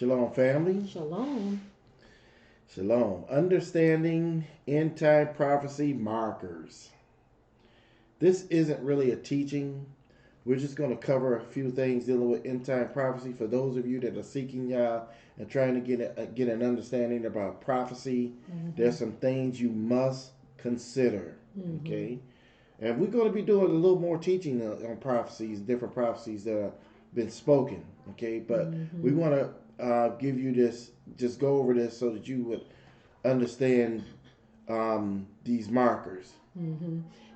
Shalom, family. Shalom. Shalom. Understanding end time prophecy markers. This isn't really a teaching. We're just going to cover a few things dealing with end time prophecy for those of you that are seeking Yah and trying to get an understanding about prophecy. There's some things you must consider. Okay, and we're going to be doing a little more teaching on prophecies, different prophecies that have been spoken. Okay, but we want to give you this, just go over this so that you would understand these markers.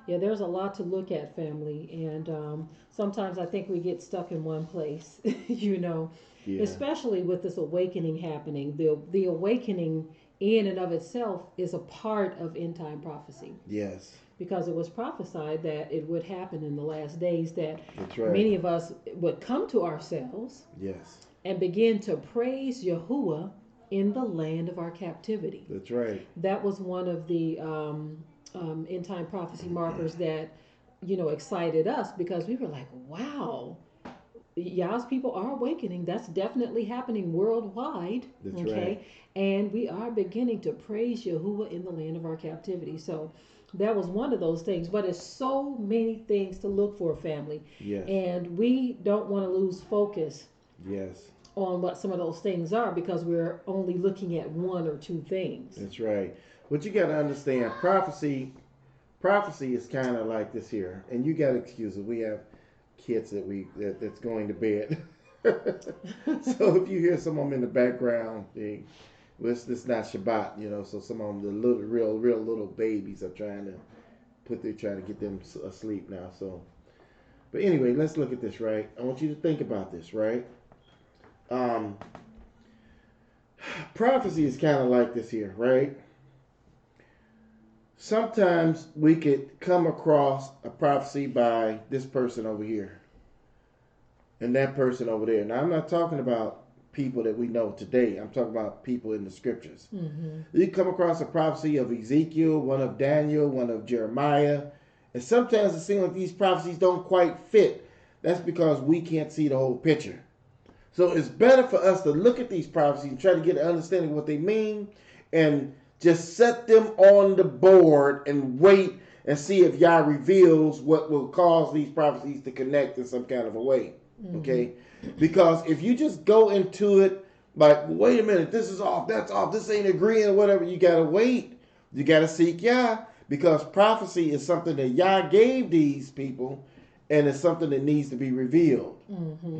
Yeah, there's a lot to look at, family, and sometimes I think we get stuck in one place, Yeah. especially with this awakening happening. The awakening in and of itself is a part of end time prophecy Yes. because it was prophesied that it would happen in the last days, that That's right. many of us would come to ourselves Yes. and begin to praise Yahuwah in the land of our captivity. That's right. That was one of the end time prophecy markers that excited us, because we were like, wow, Yah's people are awakening. That's definitely happening worldwide. That's Okay, right. and we are beginning to praise Yahuwah in the land of our captivity. So that was one of those things. But it's so many things to look for, family. Yes. And we don't want to lose focus Yes. on what some of those things are, because we're only looking at one or two things. That's right. What you got to understand, prophecy is kind of like this here, and you got to excuse us. We have kids that's going to bed. So if you hear some of them in the background, it's not Shabbat, so some of them, the little real little babies are trying to get them asleep now. So, but anyway, let's look at this, right? I want you to think about this, right? Prophecy is kind of like this here, right? Sometimes we could come across a prophecy by this person over here and that person over there. Now, I'm not talking about people that we know today. I'm talking about people in the scriptures. You come across a prophecy of Ezekiel, one of Daniel, one of Jeremiah, and sometimes it seems like these prophecies don't quite fit. That's because we can't see the whole picture. So it's better for us to look at these prophecies and try to get an understanding of what they mean, and just set them on the board and wait and see if Yah reveals what will cause these prophecies to connect in some kind of a way. Okay? Because if you just go into it like, wait a minute, this is off, that's off, this ain't agreeing or whatever, you got to wait. You got to seek Yah, because prophecy is something that Yah gave these people, and it's something that needs to be revealed.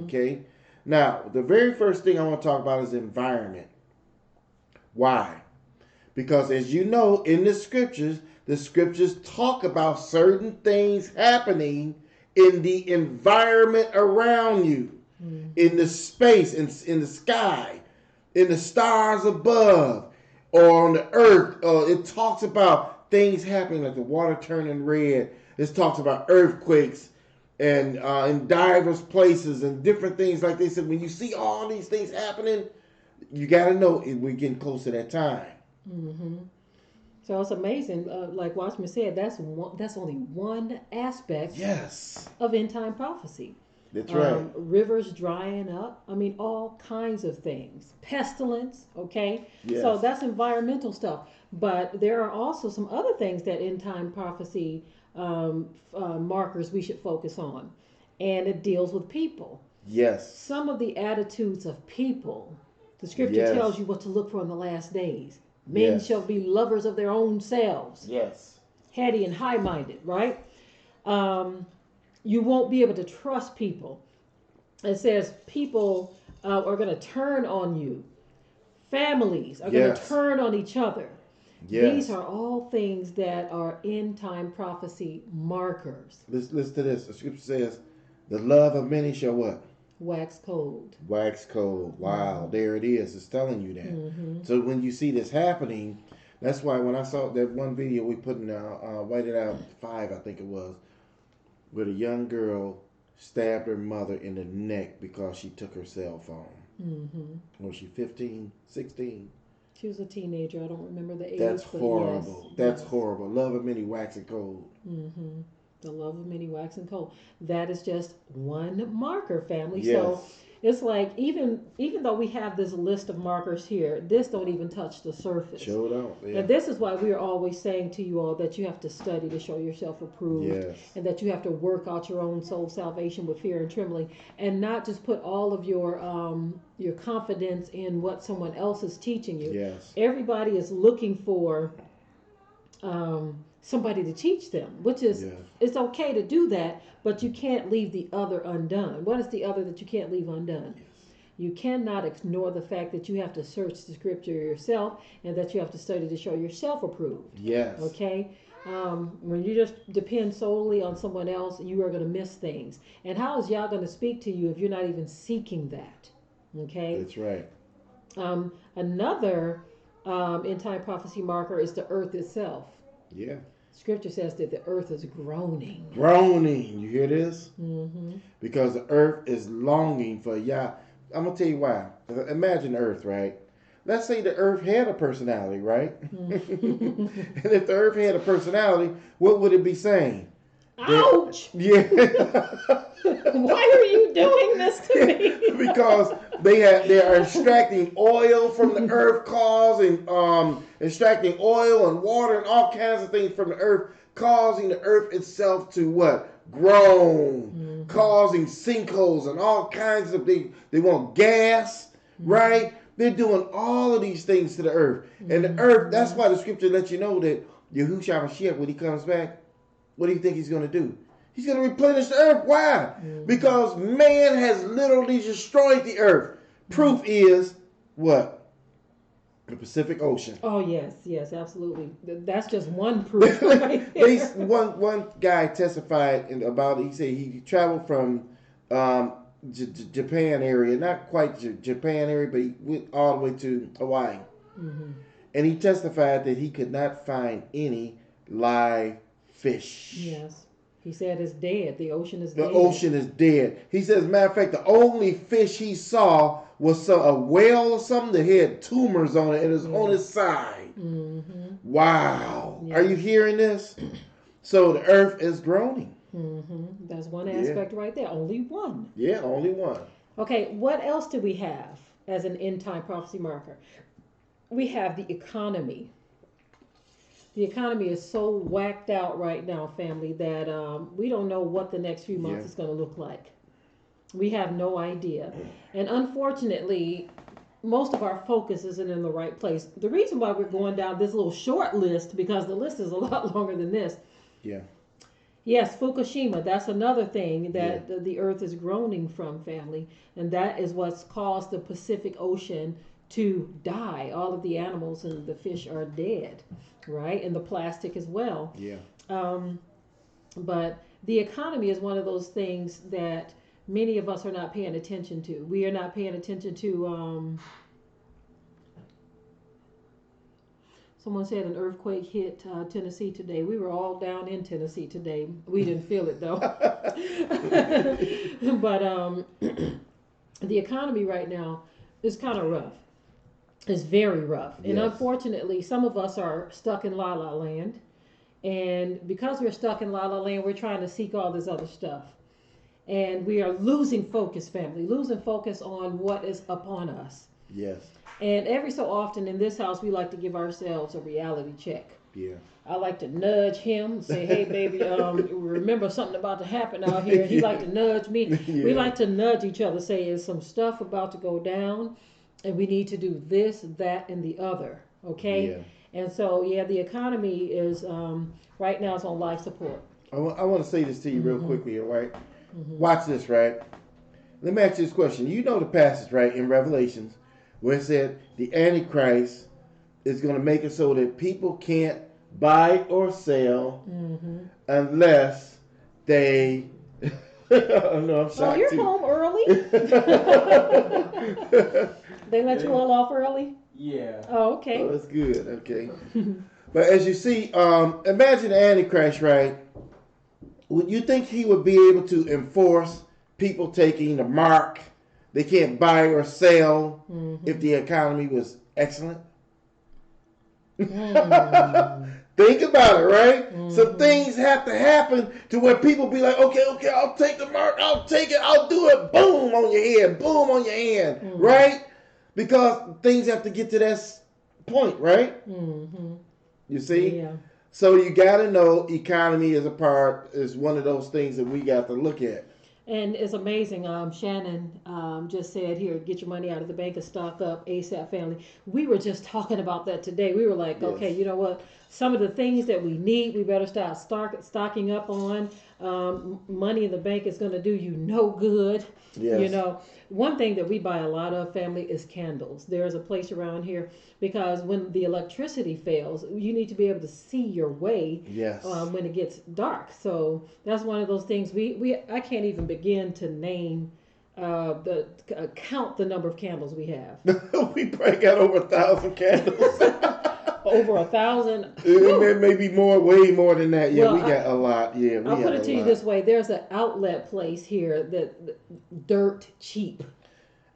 Okay? Now, the very first thing I want to talk about is environment. Why? Because as you know, in the scriptures talk about certain things happening in the environment around you, in the space, in the sky, in the stars above, or on the earth. It talks about things happening like the water turning red. It talks about earthquakes and in diverse places and different things like they said. When you see all these things happening, you got to know we're getting close to that time. So it's amazing. Like Watchman said, that's only one aspect of end time prophecy. That's right. Rivers drying up. I mean, all kinds of things. Pestilence. Okay. Yes. So that's environmental stuff. But there are also some other things that end time prophecy markers we should focus on, and it deals with people. Yes. Some of the attitudes of people. The scripture tells you what to look for in the last days. Men shall be lovers of their own selves. Yes. Heady and high-minded, right? You won't be able to trust people. It says people are going to turn on you. Families are going to turn on each other. Yes. These are all things that are end time prophecy markers. Listen to this. The scripture says, the love of many shall what? Wax cold. Wax cold. Wow. There it is. It's telling you that. So when you see this happening, that's why when I saw that one video we put in Whited Out 5, I think it was, where the young girl stabbed her mother in the neck because she took her cell phone. Was she 15, 16? She was a teenager. I don't remember the age. That's horrible. That's horrible. Love of many waxing cold. The love of many waxing cold. That is just one marker, family. Yes. So It's like even though we have this list of markers here, this don't even touch the surface. Show don't. Yeah. And this is why we are always saying to you all that you have to study to show yourself approved, Yes. and that you have to work out your own soul salvation with fear and trembling, and not just put all of your confidence in what someone else is teaching you. Yes. Everybody is looking for somebody to teach them, which is it's okay to do that, but you can't leave the other undone. What is the other that you can't leave undone? Yes. You cannot ignore the fact that you have to search the scripture yourself, and that you have to study to show yourself approved. Yes. Okay? When you just depend solely on someone else, you are going to miss things. And how is Yah going to speak to you if you're not even seeking that? Okay? That's right. Another end time prophecy marker is the earth itself. Yeah. Scripture says that the earth is groaning. Groaning. You hear this? Mm-hmm. Because the earth is longing for Yah. I'm going to tell you why. Imagine the earth, right? Let's say the earth had a personality, right? Mm-hmm. And if the earth had a personality, what would it be saying? Ouch! Yeah. Why are you doing this to me? Because they are extracting oil from the earth, extracting oil and water and all kinds of things from the earth, causing the earth itself to what? Groan, causing sinkholes and all kinds of things. They want gas, right? They're doing all of these things to the earth. And the earth, that's why the scripture lets you know that Yahushua Mashiach, when he comes back, what do you think he's going to do? He's going to replenish the earth. Why? Because man has literally destroyed the earth. Proof is what? The Pacific Ocean. Oh, yes, absolutely. That's just one proof right there. One guy testified about it. He said he traveled from Japan area, not quite Japan area, but he went all the way to Hawaii. Mm-hmm. And he testified that he could not find any live fish. Yes. He said it's dead. The ocean is dead. The ocean is dead. He says, matter of fact, the only fish he saw was a whale or something that had tumors on it and it was on its side. Mm-hmm. Wow. Yeah. Are you hearing this? So the earth is groaning. Mm-hmm. That's one aspect right there. Only one. Yeah, only one. Okay, what else do we have as an end time prophecy marker? We have the economy. The economy is so whacked out right now, family, that we don't know what the next few months is going to look like. We have no idea. And unfortunately, most of our focus isn't in the right place. The reason why we're going down this little short list, because the list is a lot longer than this. Yeah. Yes, Fukushima, that's another thing that the earth is groaning from, family. And that is what's caused the Pacific Ocean to die. All of the animals and the fish are dead, right? And the plastic as well. Yeah. But the economy is one of those things that many of us are not paying attention to. We are not paying attention to, someone said an earthquake hit Tennessee today. We were all down in Tennessee today. We didn't feel it though. But the economy right now is kind of rough. It's very rough. And unfortunately, some of us are stuck in La La Land. And because we're stuck in La La Land, we're trying to seek all this other stuff. And we are losing focus, family, losing focus on what is upon us. Yes. And every so often in this house, we like to give ourselves a reality check. Yeah. I like to nudge him and say, hey, baby, remember something about to happen out here. He like to nudge me. Yeah. We like to nudge each other, say, is some stuff about to go down, and we need to do this, that, and the other, okay? Yeah. And so, the economy is, right now, it's on life support. I want to say this to you real quickly, all right? Watch this, right? Let me ask you this question. You know the passage, right, in Revelations, where it said the Antichrist is going to make it so that people can't buy or sell unless they... no, I'm shocked Oh, you're too. home early? They let you all off early? Yeah. Oh, okay. Oh, that's good. Okay. But as you see, imagine the Antichrist, right? Would you think he would be able to enforce people taking the mark? They can't buy or sell if the economy was excellent? Think about it, right? Some Mm-hmm. things have to happen to where people be like, okay, I'll take the mark, I'll take it, I'll do it, boom on your head, boom on your hand, right? Because things have to get to that point, right? Mm-hmm. You see? Yeah. So you got to know economy is one of those things that we got to look at. And it's amazing. Shannon just said, "Here, get your money out of the bank and stock up, ASAP family." We were just talking about that today. We were like, "Okay, Yes. you know what? Some of the things that we need, we better stocking up on. Money in the bank is going to do you no good." You Yes. know, one thing that we buy a lot of, family, is candles. There's a place around here because when the electricity fails, you need to be able to see your way Yes. when it gets dark. So that's one of those things we I can't even begin to name the count the number of candles we have. We probably got over 1,000 candles. Over 1,000. It may be more, way more than that. Yeah, Well, we got a lot. Yeah, we I'll put have it a to you lot. this way: there's an outlet place here that dirt cheap,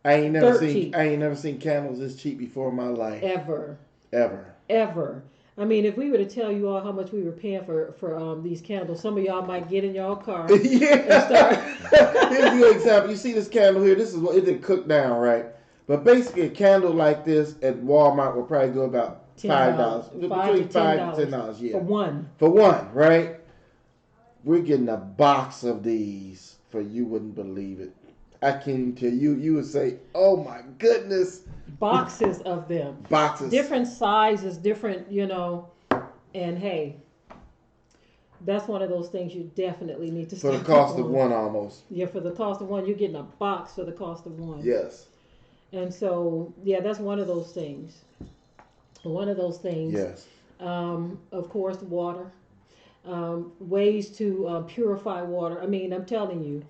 dirt cheap, I ain't never seen candles this cheap before in my life. ever, Ever. ever. I mean, if we were to tell you all how much we were paying for these candles, some of y'all might get in y'all car and Yeah. start. Here's a good example. You see this candle here? This is what it didn't cook down, right? But basically, a candle like this at Walmart will probably go about $5, $10, between $5 to $5 to $10. for Yeah, one. for one, right? We're getting a box of these for you wouldn't believe it. I can't even tell you. You would say, "Oh my goodness!" Boxes of them, Boxes different sizes, different, and hey, that's one of those things you definitely need to for the stock up cost of on. one, almost. Yeah, for the cost of one, you're getting a box for the cost of one. Yes. And so, yeah, that's one of those things. One of those things. Yes. Of course, water. Ways to purify water. I mean, I'm telling you,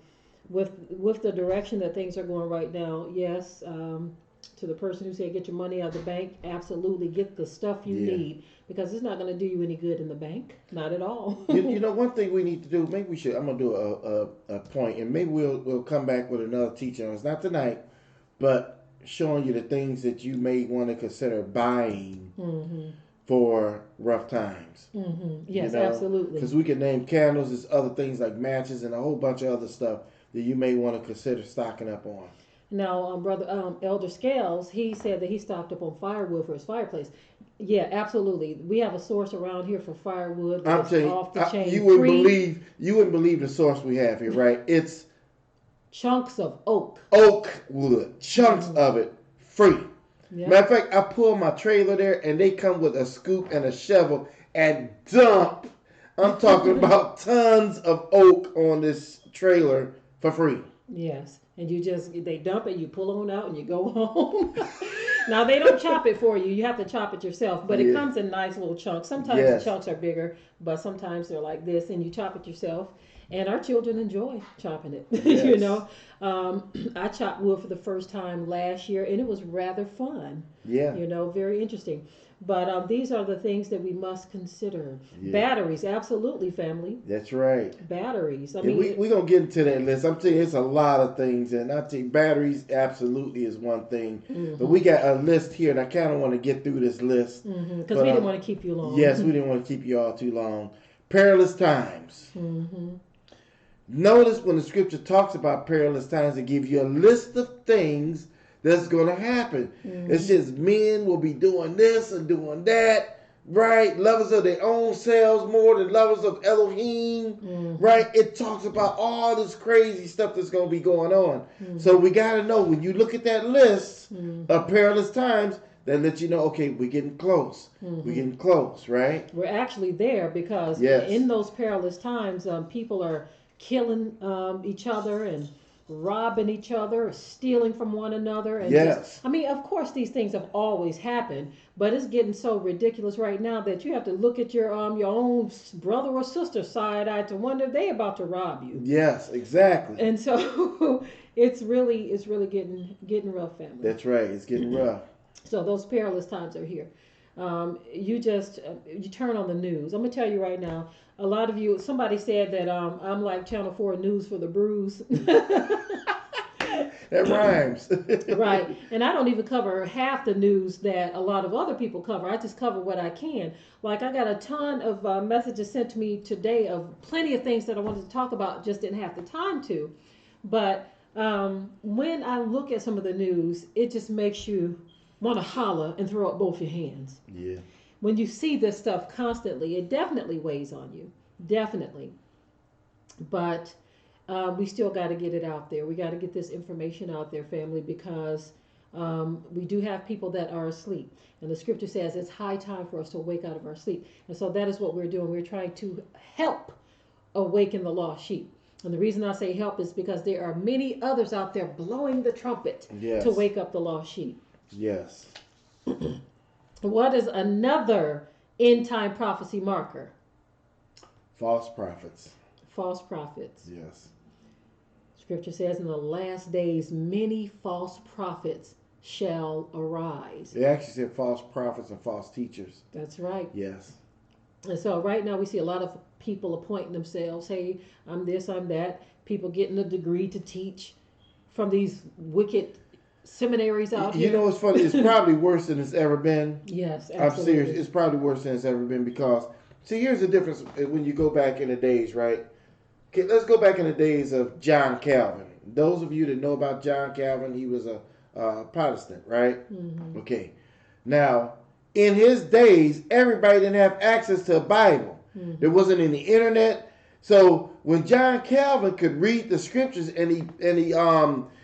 with the direction that things are going right now, yes. To the person who said get your money out of the bank, absolutely get the stuff you Yeah. need because it's not going to do you any good in the bank, not at all. You know, one thing we need to do. Maybe we should. I'm gonna do a point, and maybe we'll come back with another teaching on. It's not tonight, but showing you the things that you may want to consider buying Hmm. for rough times. Yes, absolutely. Because we can name candles, there's other things like matches and a whole bunch of other stuff that you may want to consider stocking up on. Now, brother Elder Scales, he said that he stocked up on firewood for his fireplace. Yeah, absolutely. We have a source around here for firewood I'm that's telling you, off the chain, you free. wouldn't believe the source we have here, right? It's Chunks of oak. oak wood, chunks of it, free. Yeah. Matter of fact, I pull my trailer there, and they come with a scoop and a shovel and dump. I'm talking about tons of oak on this trailer for free. Yes. And they dump it, you pull on out, and you go home. Now, they don't chop it for you. You have to chop it yourself, but it Yeah. comes in nice little chunks. Sometimes the Yes. chunks are bigger, but sometimes they're like this, and you chop it yourself. And our children enjoy chopping it. Yes. I chopped wood for the first time last year, and it was rather fun. Yeah. Very interesting. But these are the things that we must consider. Yeah. Batteries, absolutely, family. That's right. Batteries. I Yeah, mean, we're going to get into that list. I'm telling you, it's a lot of things. And I think batteries absolutely is one thing. But we got a list here, and I kind of want to get through this list. because we didn't want to keep you long. Yes, we didn't want to keep you all too long. Perilous times. Mm-hmm. Notice when the scripture talks about perilous times, it gives you a list of things that's going to happen. Mm-hmm. It says men will be doing this and doing that, right? Lovers of their own selves more than lovers of Elohim, right? It talks about all this crazy stuff that's going to be going on. So we got to know when you look at that list of perilous times, that lets you know, okay, we're getting close. We're getting close, right? We're actually there because Yes. in those perilous times, people are killing each other and robbing each other, stealing from one another. And Yes. I mean, of course, these things have always happened, but it's getting so ridiculous right now that you have to look at your own brother or sister side-eye to wonder if they're about to rob you. Yes, exactly. And so it's really getting rough, family. That's right. It's getting rough. So those perilous times are here. You turn on the news. I'm gonna tell you right now. A lot of you. Somebody said that I'm like Channel 4 News for the bruise. That rhymes. Right. And I don't even cover half the news that a lot of other people cover. I just cover what I can. Like I got a ton of messages sent to me today of plenty of things that I wanted to talk about, just didn't have the time to. But when I look at some of the news, it just makes you want to holler and throw up both your hands. Yeah. When you see this stuff constantly, it definitely weighs on you. Definitely. But we still got to get it out there. We got to get this information out there, family, because we do have people that are asleep. And the scripture says it's high time for us to wake out of our sleep. And so that is what we're doing. We're trying to help awaken the lost sheep. And the reason I say help is because there are many others out there blowing the trumpet to wake up the lost sheep. Yes. What is another end time prophecy marker? False prophets. False prophets. Yes. Scripture says in the last days, many false prophets shall arise. It actually said false prophets and false teachers. That's right. Yes. And so right now we see a lot of people appointing themselves. Hey, I'm this, I'm that. People getting a degree to teach from these wicked seminaries out here. You know what's funny? It's probably worse than it's ever been. Yes, absolutely. I'm serious. It's probably worse than it's ever been because, see, here's the difference when you go back in the days, right? Okay, let's go back in the days of John Calvin. Those of you that know about John Calvin, he was a Protestant, right? Mm-hmm. Okay. Now, in his days, everybody didn't have access to a Bible. Mm-hmm. There wasn't any internet. So when John Calvin could read the scriptures and he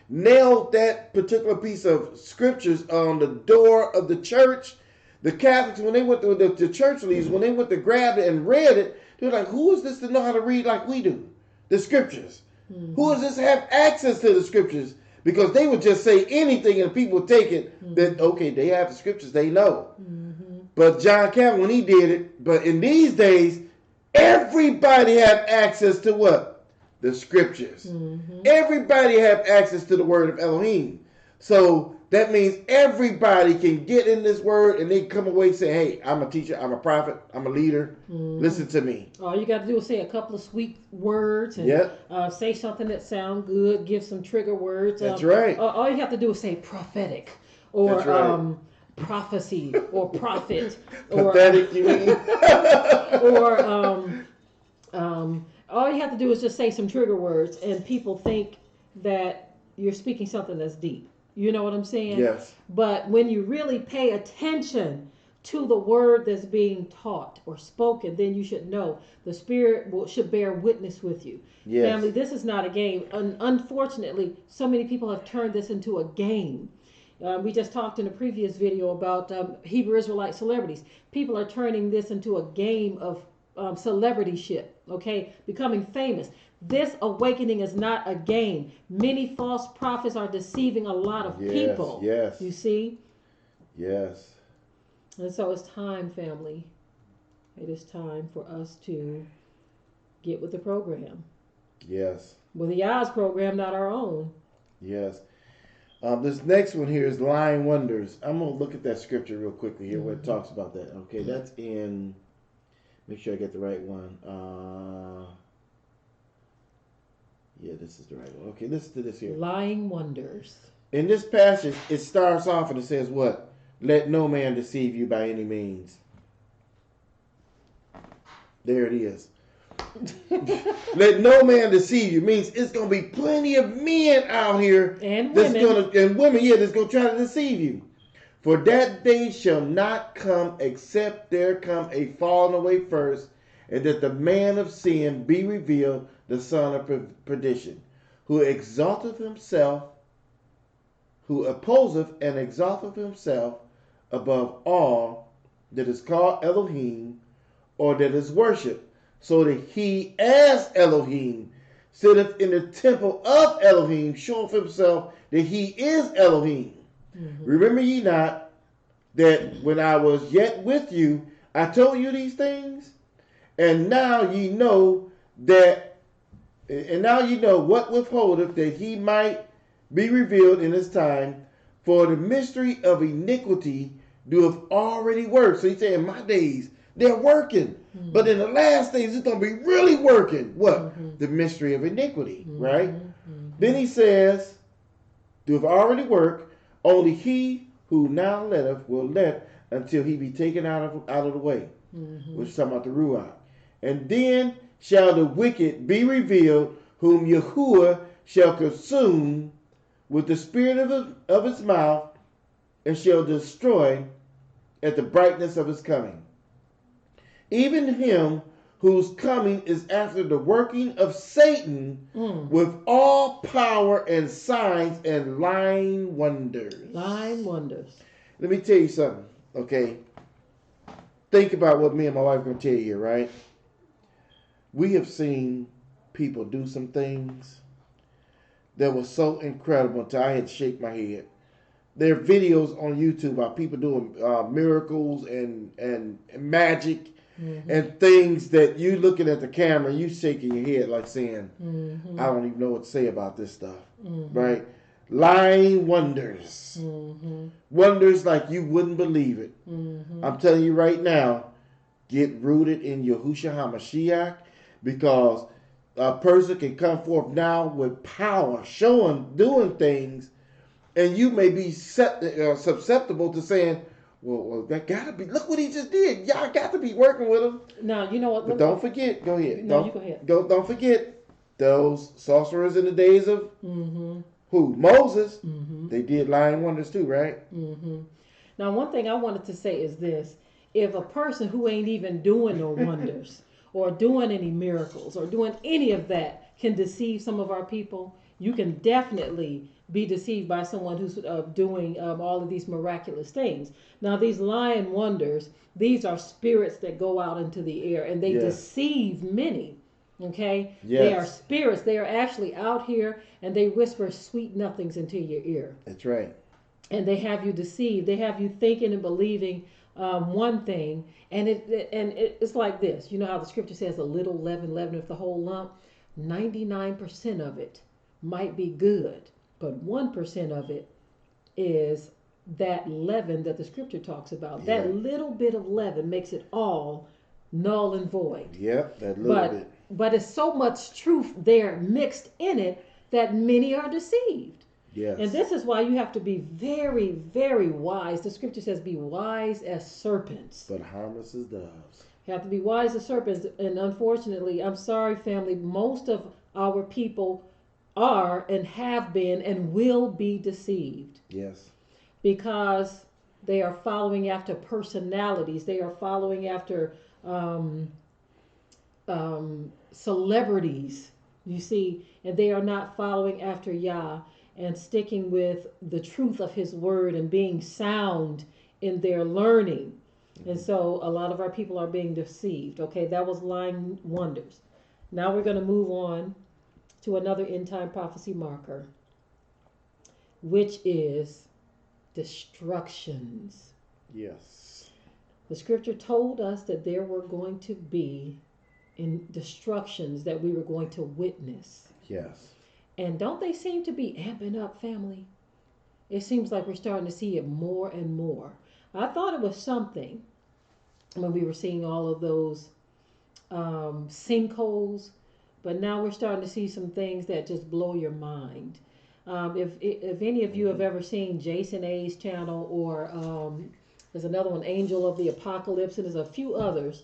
nailed that particular piece of scriptures on the door of the church, the Catholics, when they went to the church leaders, when they went to grab it and read it, they were like, who is this to know how to read like we do? The scriptures. Mm-hmm. Who is this to have access to the scriptures? Because they would just say anything and people would take it that, okay, they have the scriptures, they know. Mm-hmm. But John Calvin, when he did it, but in these days, everybody have access to what? The scriptures. Mm-hmm. Everybody have access to the word of Elohim. So that means everybody can get in this word and they come away saying, hey, I'm a teacher, I'm a prophet, I'm a leader. Mm-hmm. Listen to me. All you got to do is say a couple of sweet words and say something that sounds good, give some trigger words. That's right. All you have to do is say prophetic or prophecy or prophet. Pathetic, you mean? Or all you have to do is just say some trigger words and people think that you're speaking something that's deep. You know what I'm saying? Yes. But when you really pay attention to the word that's being taught or spoken, then you should know the Spirit should bear witness with you. Yes. Family, this is not a game. Unfortunately, so many people have turned this into a game. We just talked in a previous video about Hebrew Israelite celebrities. People are turning this into a game of celebrityship, okay? Becoming famous. This awakening is not a game. Many false prophets are deceiving a lot of people. Yes. You see? Yes. And so it's time, family. It is time for us to get with the program. Yes. With the Oz program, not our own. Yes. This next one here is lying wonders. I'm going to look at that scripture real quickly here where it talks about that. Okay, that's in, make sure I get the right one. Yeah, this is the right one. Okay, listen to this here. Lying wonders. In this passage, it starts off and it says what? Let no man deceive you by any means. There it is. Let no man deceive you means it's going to be plenty of men out here and that's women. That's going to try to deceive you. For that day shall not come except there come a falling away first, and that the man of sin be revealed, the son of perdition, who exalteth himself, who opposeth and exalteth himself above all that is called Elohim, or that is worshipped, so that he as Elohim sitteth in the temple of Elohim, showeth himself that he is Elohim. Mm-hmm. Remember ye not that when I was yet with you, I told you these things? And now ye know that, and now ye know what withholdeth, that he might be revealed in his time. For the mystery of iniquity doeth already work. So he's saying, in my days, they're working. Mm-hmm. But in the last days, it's going to be really working. What? Mm-hmm. The mystery of iniquity, mm-hmm. right? Mm-hmm. Then he says, doeth already work. Only he who now letteth will let until he be taken out of the way. Which is talking about the Ruach. And then shall the wicked be revealed, whom Yahuwah shall consume with the spirit of his mouth, and shall destroy at the brightness of his coming. Even him whose coming is after the working of Satan with all power and signs and lying wonders. Lying wonders. Let me tell you something, okay? Think about what me and my wife are going to tell you here, right? We have seen people do some things that were so incredible until I had to shake my head. There are videos on YouTube about people doing miracles and magic and things that you looking at the camera, you shaking your head like saying, I don't even know what to say about this stuff, right? Lying wonders. Wonders like you wouldn't believe it. I'm telling you right now, get rooted in Yahushua HaMashiach, because a person can come forth now with power, doing things, and you may be susceptible to saying, well, that gotta be, look what he just did. Y'all got to be working with him. Now, you know what? But don't forget, go ahead. No, you go ahead. Don't forget those sorcerers in the days of who? Moses. They did lying wonders too, right? Now, one thing I wanted to say is this. If a person who ain't even doing no wonders or doing any miracles or doing any of that can deceive some of our people, you can definitely be deceived by someone who's doing all of these miraculous things. Now, these lying wonders, these are spirits that go out into the air and they deceive many. Okay? Yes. They are spirits. They are actually out here and they whisper sweet nothings into your ear. That's right. And they have you deceived. They have you thinking and believing one thing. And it's like this. You know how the scripture says a little leaven leaveneth the whole lump? 99% of it might be good, but 1% of it is that leaven that the scripture talks about. Yeah. That little bit of leaven makes it all null and void. Yep, that little bit. But it's so much truth there mixed in it that many are deceived. Yes. And this is why you have to be very, very wise. The scripture says, be wise as serpents, but harmless as doves. You have to be wise as serpents. And unfortunately, I'm sorry, family, most of our people are and have been and will be deceived. Yes. Because they are following after personalities. They are following after celebrities, you see, and they are not following after Yah and sticking with the truth of his word and being sound in their learning. And so a lot of our people are being deceived. Okay, that was lying wonders. Now we're going to move on to another end time prophecy marker, which is destructions. Yes. The scripture told us that there were going to be destructions that we were going to witness. Yes. And don't they seem to be amping up, family? It seems like we're starting to see it more and more. I thought it was something when we were seeing all of those sinkholes, but now we're starting to see some things that just blow your mind. If any of you have ever seen Jason A's channel, or there's another one, Angel of the Apocalypse, and there's a few others,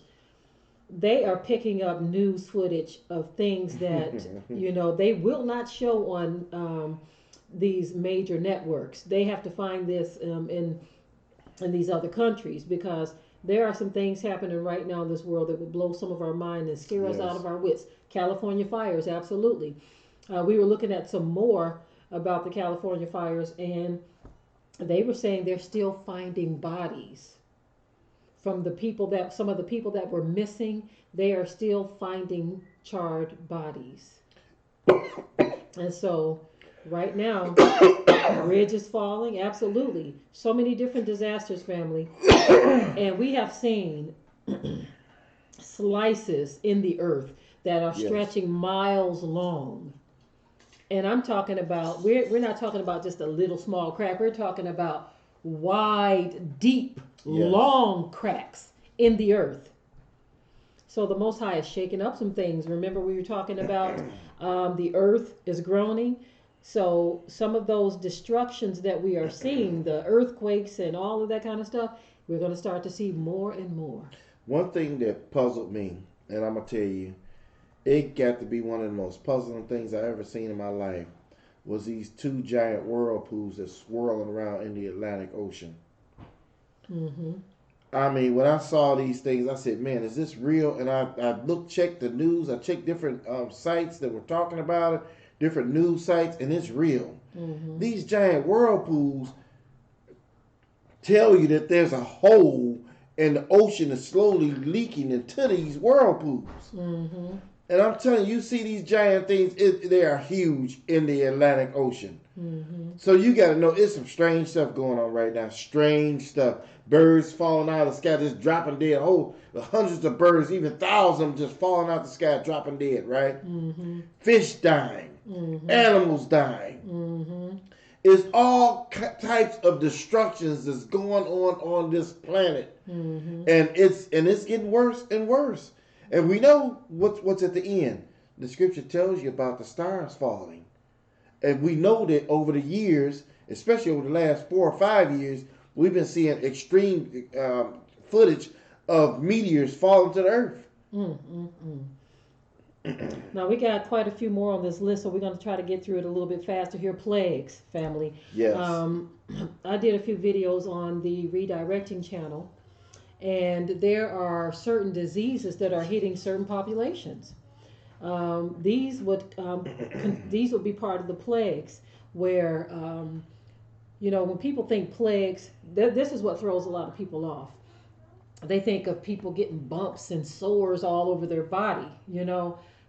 they are picking up news footage of things that, you know, they will not show on these major networks. They have to find this in these other countries, because there are some things happening right now in this world that would blow some of our mind and scare us out of our wits. California fires, absolutely. We were looking at some more about the California fires, and they were saying they're still finding bodies. From some of the people that were missing, they are still finding charred bodies. And so right now, bridge is falling, absolutely. So many different disasters, family. And we have seen slices in the earth that are stretching miles long. And I'm talking about, we're not talking about just a little small crack. We're talking about wide, deep, long cracks in the earth. So the Most High is shaking up some things. Remember we were talking about the earth is groaning. So some of those destructions that we are seeing, the earthquakes and all of that kind of stuff, we're going to start to see more and more. One thing that puzzled me, and I'm going to tell you, it got to be one of the most puzzling things I ever seen in my life, was these two giant whirlpools that's swirling around in the Atlantic Ocean. Mm-hmm. I mean, when I saw these things, I said, man, is this real? And I checked the news. I checked different sites that were talking about it, different news sites, and it's real. Mm-hmm. These giant whirlpools tell you that there's a hole and the ocean is slowly leaking into these whirlpools. Mm-hmm. And I'm telling you, see these giant things, they are huge in the Atlantic Ocean. Mm-hmm. So you got to know, it's some strange stuff going on right now. Strange stuff. Birds falling out of the sky, just dropping dead. Hundreds of birds, even thousands just falling out the sky, dropping dead, right? Mm-hmm. Fish dying. Mm-hmm. Animals dying. Mm-hmm. It's all types of destructions that's going on this planet. Mm-hmm. And it's getting worse and worse. And we know what's at the end. The scripture tells you about the stars falling. And we know that over the years, especially over the last 4 or 5 years, we've been seeing extreme footage of meteors falling to the earth. Mm-hmm. Now, we got quite a few more on this list, so we're going to try to get through it a little bit faster here. Plagues, family. Yes. I did a few videos on the Redirecting channel, and there are certain diseases that are hitting certain populations. These would be part of the plagues, where when people think plagues, this is what throws a lot of people off. They think of people getting bumps and sores all over their body.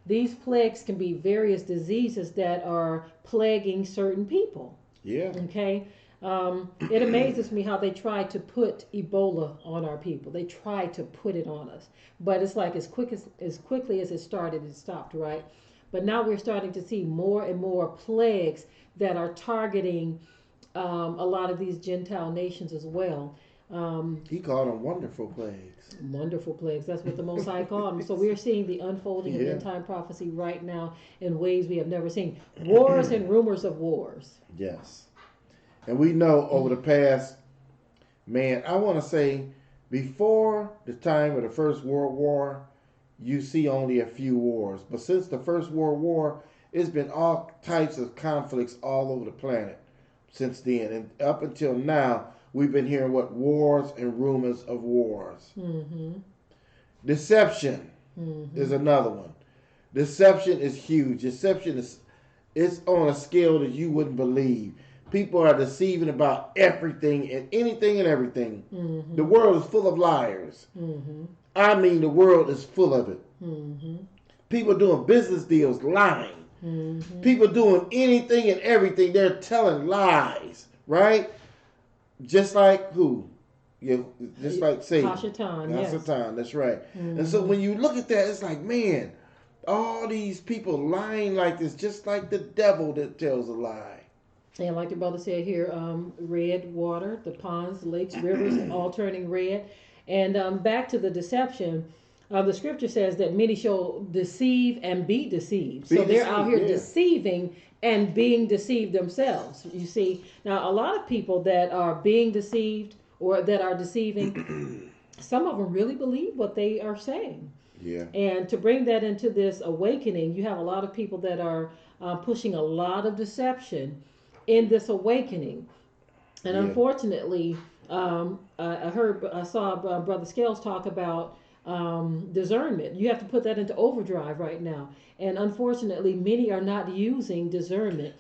These plagues can be various diseases that are plaguing certain people. Yeah. Okay. It amazes me how they try to put Ebola on our people. They try to put it on us, but it's like as quickly as it started, it stopped, right? But now we're starting to see more and more plagues that are targeting a lot of these Gentile nations as well. He called them wonderful plagues. Wonderful plagues. That's what the Most High called them. So we're seeing the unfolding of end time prophecy right now in ways we have never seen. Wars and rumors of wars. Yes. And we know over the past, I want to say, before the time of the First World War, you see only a few wars. But since the First World War, it's been all types of conflicts all over the planet since then. And up until now, we've been hearing wars and rumors of wars. Mm-hmm. Deception is another one. Deception is huge. Deception it's on a scale that you wouldn't believe. People are deceiving about everything and anything and everything. Mm-hmm. The world is full of liars. Mm-hmm. I mean, the world is full of it. Mm-hmm. People doing business deals lying. Mm-hmm. People doing anything and everything. They're telling lies, right? Just like who? Just like Satan. Hasatan, that's right. Mm-hmm. And so when you look at that, it's like, man, all these people lying like this, just like the devil that tells a lie. And like the brother said here, red water, the ponds, lakes, rivers, all turning red. And back to the deception, the scripture says that many shall deceive and be deceived. So they're out here deceiving and being deceived themselves. You see, now a lot of people that are being deceived or that are deceiving, some of them really believe what they are saying. Yeah. And to bring that into this awakening, you have a lot of people that are pushing a lot of deception in this awakening. And unfortunately, I saw Brother Scales talk about discernment. You have to put that into overdrive right now. And unfortunately, many are not using discernment.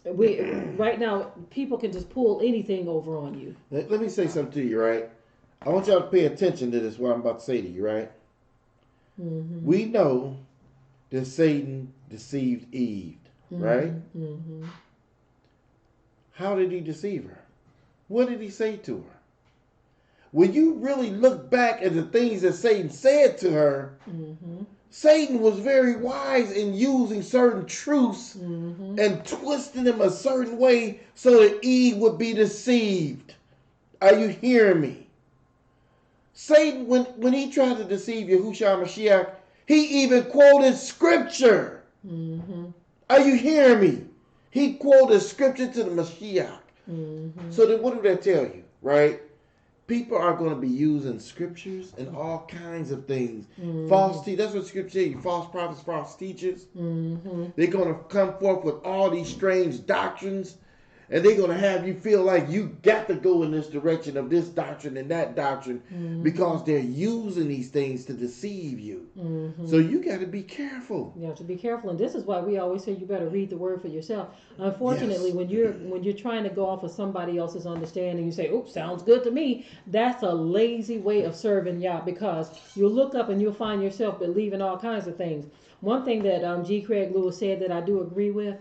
Right now, people can just pull anything over on you. Let me say something to you, right? I want y'all to pay attention to this, what I'm about to say to you, right? Mm-hmm. We know that Satan deceived Eve, right? Mm-hmm. How did he deceive her? What did he say to her? When you really look back at the things that Satan said to her, Satan was very wise in using certain truths and twisting them a certain way so that Eve would be deceived. Are you hearing me? Satan, when he tried to deceive Yahushua Mashiach, he even quoted scripture. Are you hearing me? He quoted scripture to the Mashiach. Mm-hmm. So then what did that tell you, right? People are going to be using scriptures and all kinds of things. Mm-hmm. False teachers. That's what scripture says. False prophets, false teachers. Mm-hmm. They're going to come forth with all these strange doctrines. And they're going to have you feel like you got to go in this direction of this doctrine and that doctrine because they're using these things to deceive you. So you got to be careful. You have to be careful, and this is why we always say you better read the word for yourself. Unfortunately, Yes. when you're trying to go off of somebody else's understanding, you say, "Oops, sounds good to me." That's a lazy way of serving Yah, because you'll look up and you'll find yourself believing all kinds of things. One thing that G. Craig Lewis said that I do agree with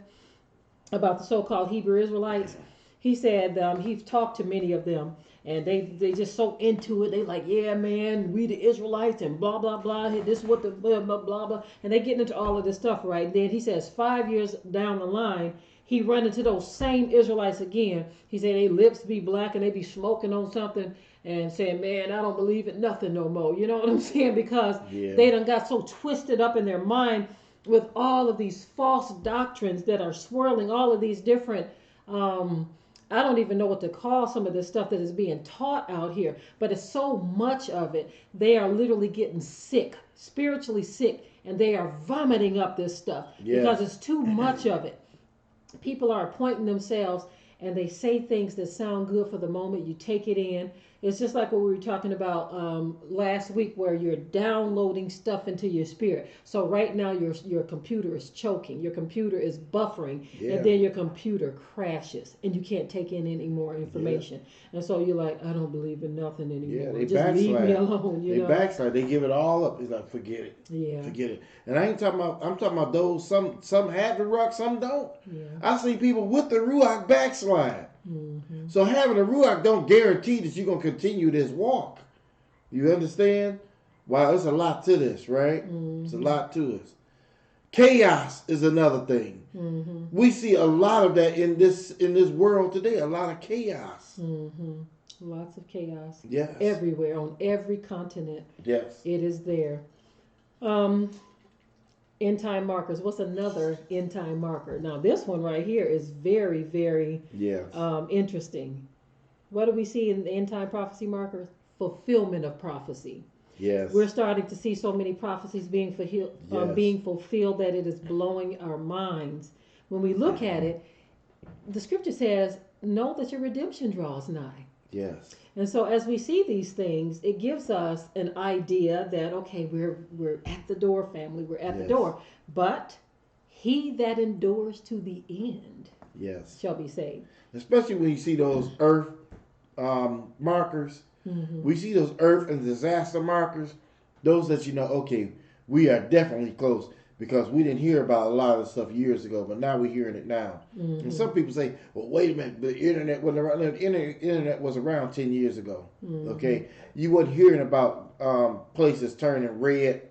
about the so-called Hebrew Israelites, he said he's talked to many of them, and they just so into it. They like, yeah, man, we the Israelites and blah blah blah. This is what the blah blah blah blah, and they getting into all of this stuff, right? And then he says 5 years down the line, he run into those same Israelites again. He said they lips be black and they be smoking on something and saying, man, I don't believe in nothing no more. You know what I'm saying? Because they done got so twisted up in their mind with all of these false doctrines that are swirling, all of these different I don't even know what to call some of this stuff that is being taught out here, but it's so much of it. They are literally getting sick, spiritually sick, and they are vomiting up this stuff because it's too much of it. People are appointing themselves and they say things that sound good for the moment. You take it in. It's just like what we were talking about last week, where you're downloading stuff into your spirit. So right now your computer is choking, your computer is buffering, and then your computer crashes, and you can't take in any more information. And so you're like, I don't believe in nothing anymore. They just backslide. leave me alone. They backslide. They give it all up. It's like, forget it. Forget it. And I ain't talking about. I'm talking about those. Some have the ruach, some don't. I see people with the ruach backslide. So having a ruach don't guarantee that you're going to continue this walk. You understand? Wow, there's a lot to this, right? It's a lot to this. Chaos is another thing. We see a lot of that in this world today. A lot of chaos. Lots of chaos. Yes. Everywhere, on every continent. Yes. It is there. End time markers. What's another end time marker? Now, this one right here is very, very interesting. What do we see in the end time prophecy markers? Fulfillment of prophecy. Yes. We're starting to see so many prophecies being fulfilled that it is blowing our minds. When we look at it, the scripture says, know that your redemption draws nigh. Yes. And so as we see these things, it gives us an idea that, okay, we're at the door, family, we're at the door. But he that endures to the end shall be saved. Especially when you see those earth markers. We see those earth and disaster markers. Those that okay, we are definitely close. Because we didn't hear about a lot of the stuff years ago, but now we're hearing it now. And some people say, well, wait a minute, the internet wasn't around. The internet was around 10 years ago. Okay? You weren't hearing about places turning red,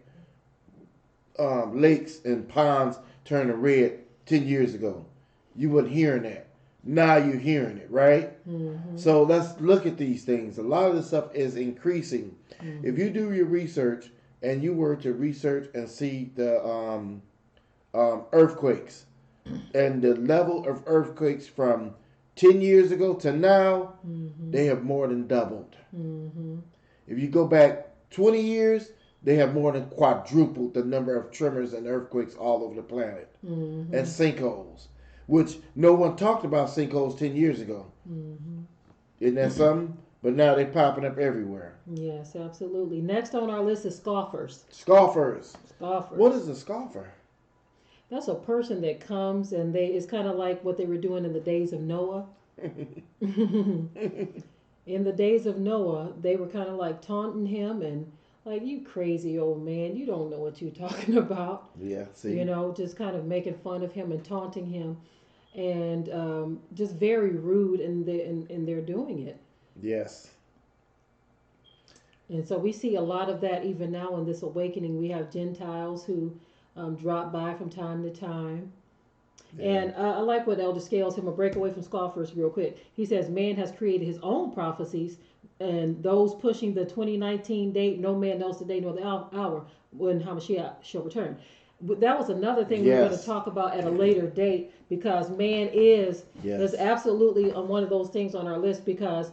lakes and ponds turning red 10 years ago. You weren't hearing that. Now you're hearing it, right? So let's look at these things. A lot of this stuff is increasing. If you do your research, and you were to research and see the earthquakes and the level of earthquakes from 10 years ago to now, they have more than doubled. If you go back 20 years, they have more than quadrupled the number of tremors and earthquakes all over the planet. And sinkholes, which no one talked about sinkholes 10 years ago. Isn't that something? But now they're popping up everywhere. Yes, absolutely. Next on our list is scoffers. Scoffers. Scoffers. What is a scoffer? That's a person that comes and it's kind of like what they were doing in the days of Noah. In the days of Noah, they were kind of like taunting him and like, you crazy old man, you don't know what you're talking about. Yeah, see. Just kind of making fun of him and taunting him, and just very rude in their doing it. Yes. And so we see a lot of that even now in this awakening. We have Gentiles who drop by from time to time. And I like what Elder Scales, him a breakaway from scoffers real quick. He says, man has created his own prophecies, and those pushing the 2019 date, no man knows the day nor the hour when Hamashiach shall return. that was another thing we we're going to Yes. talk about at a later date, because man is Yes. absolutely on one of those things on our list, because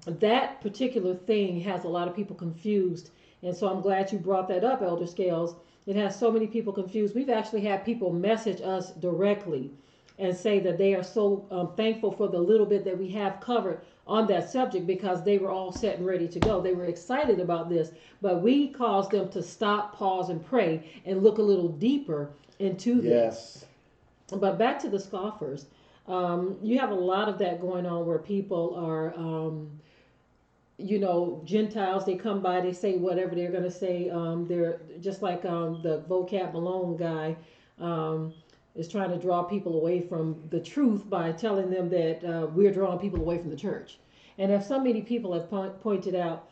that particular thing has a lot of people confused. And so I'm glad you brought that up, Elder Scales. It has so many people confused. We've actually had people message us directly and say that they are so thankful for the little bit that we have covered on that subject, because they were all set and ready to go. They were excited about this, but we caused them to stop, pause, and pray and look a little deeper into this. Yes. But back to the scoffers. You have a lot of that going on where people are, Gentiles. They come by, they say whatever they're going to say. They're just like the vocab Malone guy is trying to draw people away from the truth by telling them that we're drawing people away from the church. And as so many people have pointed out,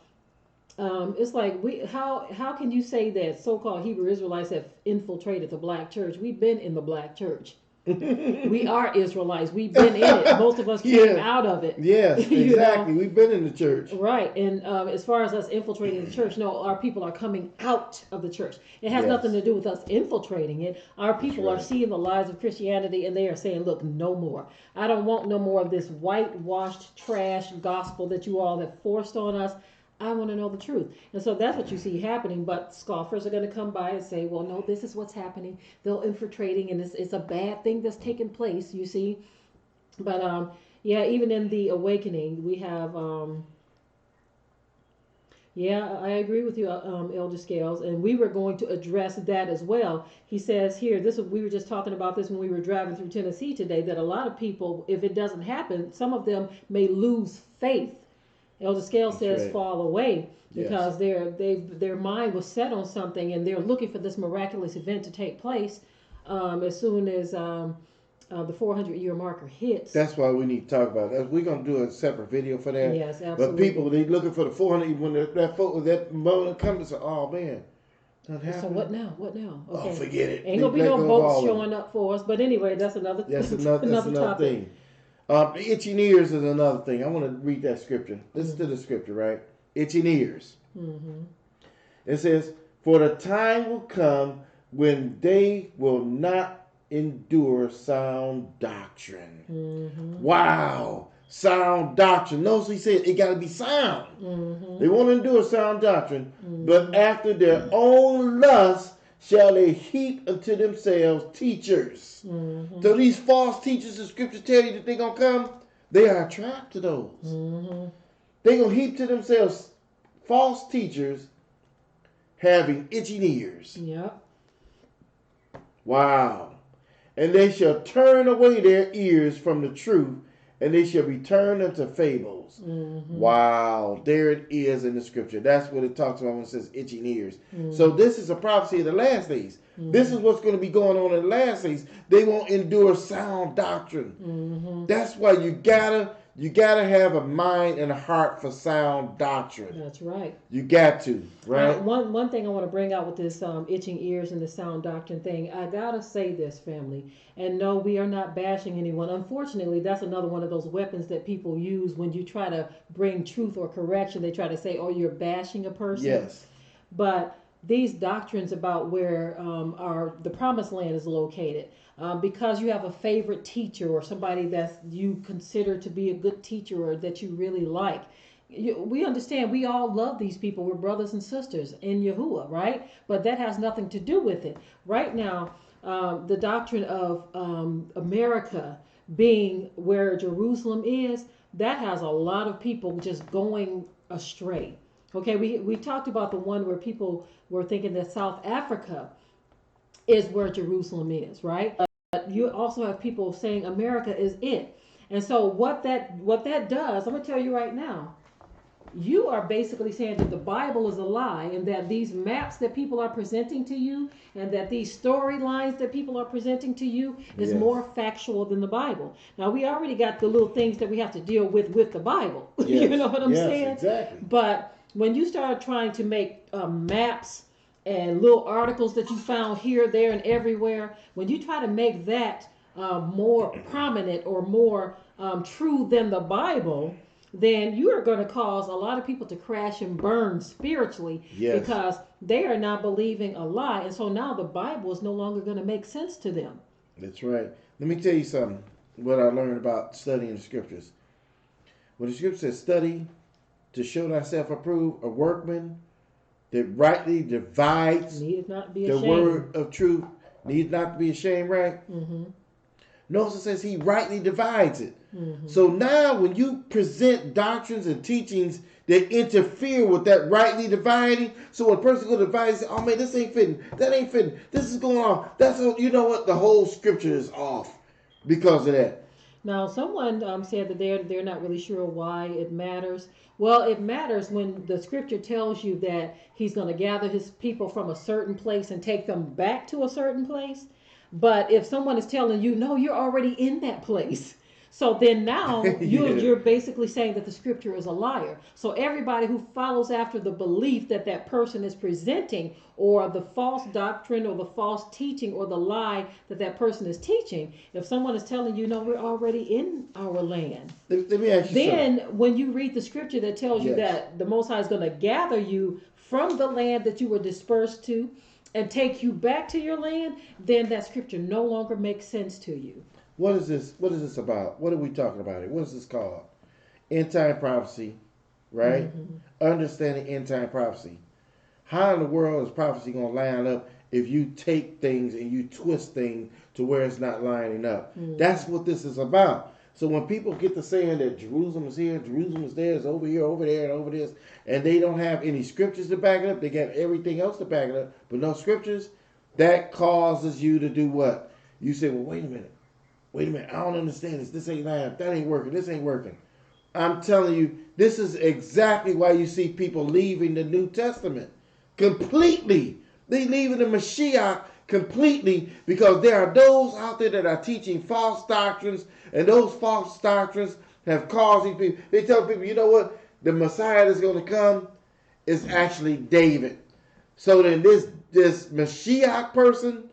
it's like how can you say that so-called Hebrew Israelites have infiltrated the black church? We've been in the black church. We are Israelites. We've been in it. Most of us came out of it. Yes, exactly. We've been in the church. Right. And as far as us infiltrating the church, no, our people are coming out of the church. It has nothing to do with us infiltrating it. Our people are seeing the lies of Christianity, and they are saying, look, no more. I don't want no more of this whitewashed trash gospel that you all have forced on us. I want to know the truth. And so that's what you see happening. But scoffers are going to come by and say, well, no, this is what's happening. They're infiltrating, and it's a bad thing that's taking place, you see. But, even in the awakening, we have, I agree with you, Elder Scales. And we were going to address that as well. He says here, we were just talking about this when we were driving through Tennessee today, that a lot of people, if it doesn't happen, some of them may lose faith. Elder Scale says fall away because their mind was set on something, and they're looking for this miraculous event to take place as soon as the 400-year marker hits. That's why we need to talk about that. We're going to do a separate video for that. Yes, absolutely. But people, they looking for the 400, when that moment comes, they say, oh man, that happened. So what now? What now? Okay. Oh, forget it. Ain't going to be no boats showing up for us. But anyway, that's another another thing. Itching ears is another thing. I want to read that scripture. Listen to the scripture, right? Itching ears. Mm-hmm. It says, for the time will come when they will not endure sound doctrine. Mm-hmm. Wow. Sound doctrine. Notice he said it got to be sound. Mm-hmm. They won't endure sound doctrine, but after their own lust shall they heap unto themselves teachers. Mm-hmm. So these false teachers, the scripture tell you that they're going to come, they are trapped to those. Mm-hmm. They're going to heap to themselves false teachers having itching ears. Yep. Wow. And they shall turn away their ears from the truth, and they shall be turned unto fables. Mm-hmm. Wow. There it is in the scripture. That's what it talks about when it says itching ears. Mm-hmm. So this is a prophecy of the last days. Mm-hmm. This is what's going to be going on in the last days. They won't endure sound doctrine. Mm-hmm. That's why you gotta have a mind and a heart for sound doctrine. That's right. You got to, right? One thing I want to bring out with this itching ears and the sound doctrine thing, I gotta say this, family. And no, we are not bashing anyone. Unfortunately, that's another one of those weapons that people use when you try to bring truth or correction. They try to say, oh, you're bashing a person. Yes. But these doctrines about where the promised land is located, because you have a favorite teacher or somebody that you consider to be a good teacher or that you really like. We understand we all love these people. We're brothers and sisters in Yahuwah, right? But that has nothing to do with it. Right now, the doctrine of America being where Jerusalem is, that has a lot of people just going astray. Okay, we talked about the one where people were thinking that South Africa is where Jerusalem is, right? But you also have people saying America is it. And so what that does, I'm going to tell you right now, you are basically saying that the Bible is a lie, and that these maps that people are presenting to you and that these storylines that people are presenting to you is more factual than the Bible. Now, we already got the little things that we have to deal with the Bible. Yes. You know what I'm saying? Exactly. But when you start trying to make maps and little articles that you found here, there, and everywhere, when you try to make that more prominent or more true than the Bible, then you are going to cause a lot of people to crash and burn spiritually Yes. because they are now believing a lie. And so now the Bible is no longer going to make sense to them. That's right. Let me tell you something. What I learned about studying the scriptures. When the scripture says, study to show thyself approved, a workman that rightly divides Need not be the ashamed. word of truth, needs not to be ashamed, right? Mm-hmm. Notice it says he rightly divides it. Mm-hmm. So now when you present doctrines and teachings that interfere with that rightly dividing, so when a person goes to divide, say, oh man, this ain't fitting, that ain't fitting, this is going on, that's, you know what, the whole scripture is off because of that. Now, someone said that they're not really sure why it matters. Well, it matters when the scripture tells you that he's going to gather his people from a certain place and take them back to a certain place. But if someone is telling you, no, you're already in that place. So then now Yeah. you're basically saying that the scripture is a liar. So everybody who follows after the belief that that person is presenting, or the false doctrine or the false teaching or the lie that that person is teaching, if someone is telling you, no, we're already in our land, Let me ask you then something. when you read the scripture that tells you Yes. that the Most High is going to gather you from the land that you were dispersed to and take you back to your land, then that scripture no longer makes sense to you. What is this? What is this about? What are we talking about here? What is this called? End time prophecy, right? Mm-hmm. Understanding end time prophecy. How in the world is prophecy going to line up if you take things and you twist things to where it's not lining up? Mm-hmm. That's what this is about. So when people get to saying that Jerusalem is here, Jerusalem is there, it's over here, over there, and over this, and they don't have any scriptures to back it up, they got everything else to back it up, but no scriptures, that causes you to do what? You say, well, wait a minute, I don't understand this. This ain't lining up. That ain't working. This ain't working. I'm telling you, this is exactly why you see people leaving the New Testament completely. They leaving the Mashiach completely because there are those out there that are teaching false doctrines, and those false doctrines have caused these people. They tell people, you know what? The Messiah that's going to come is actually David. So then this Mashiach person,